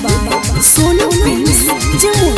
By Sonu films Jammu.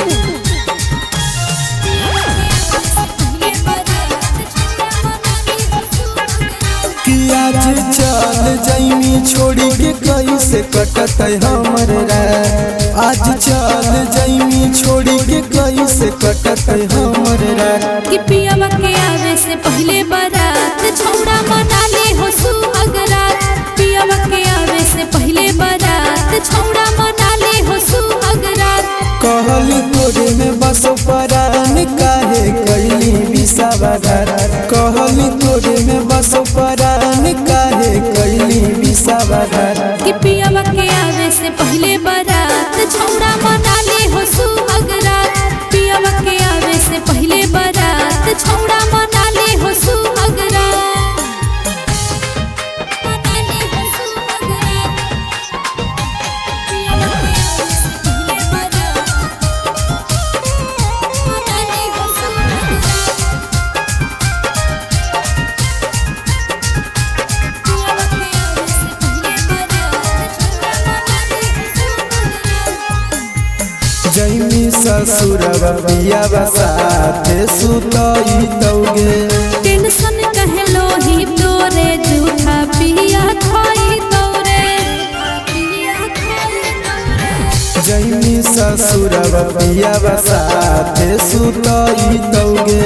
आज चल Jamie छोड़ी के कैसे कटत हमर रात। आज चल जैमी छोड़ी के कैसे कटत हमर रात। कि पियवा के आवे से पहले बारात छौड़ा मना ले हो सुहाग रात। पियवा के आवे से पहले बारात छौड़ा मना ले हो सुहाग रात। कहली तोरे में बस परान काहे कैली विसावाघात। कहली तोरे में बस परान काहे कैली विसावाघात। कि पियवा के आवे से पहले बारात छौड़ा मना ले हो सुहाग रात। पियवा के आवे से पहले बारात छौड़ा मना ले हो सुहाग रात। मना ले हो सुहाग रात। पियवा के आवे से पहले बारात मना ले हो सुहाग रात। पियवा के आवे से पहले बारात छौड़ा मना ले हो सुहाग रात। जैमी ससुरवा बियावा साथे सुतई तौगे। टेंशन कहलो ही तोरे झूठा पिया खाई तोरे। जैमी ससुरवा बियावा साथे सुतई तौगे।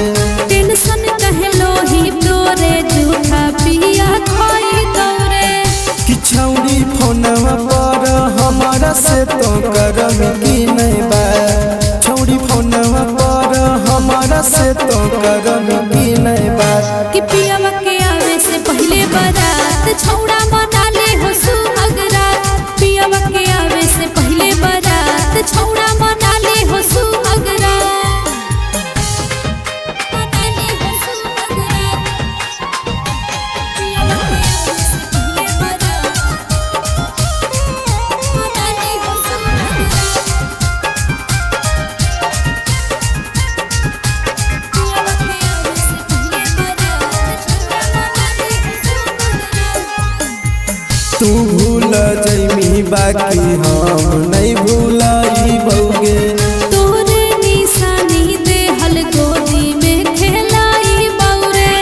टेंशन कहलो ही तोरे झूठा पिया खाई तोरे। कि छौड़ी फोनवा पर हमारा से तो करम की नहीं बा। छौड़ी फोनवा पर हमारा से तो करम की नहीं बा। कि पियवा के आवे से पहले बारात छौड़ा मना ले हो सुहाग रात। पियवा के आवे से पहले बारात छौड़ा मना ले हो सुहाग रात। मना ले हो सुहाग रात। पियवा के आवे से पहले बारात मना ले हो सुहाग रात। पियवा के आवे से पहले बारात छौड़ा मना ले हो सुहाग रात। तू भूल जैमी बाकी हम नहीं भूलाई बौगे। तोरे निशानी देहल गोदी में खेलाई बौरे।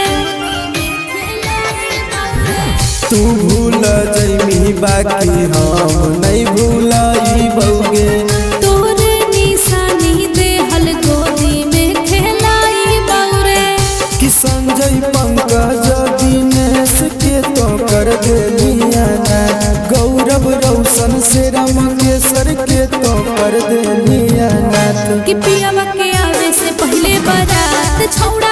तू भूल जैमी बाकी हम नहीं भूलाई बौगे। तोरे निशानी देहल गोदी में खेलाई बौरे। कि संजय पंकज दिनेश के तो कर देलिया ना। गौरव रोशन से रामकेश्वर के तो कर देलिया ना। कि पियवा के आवे से पहले बारात छौड़ा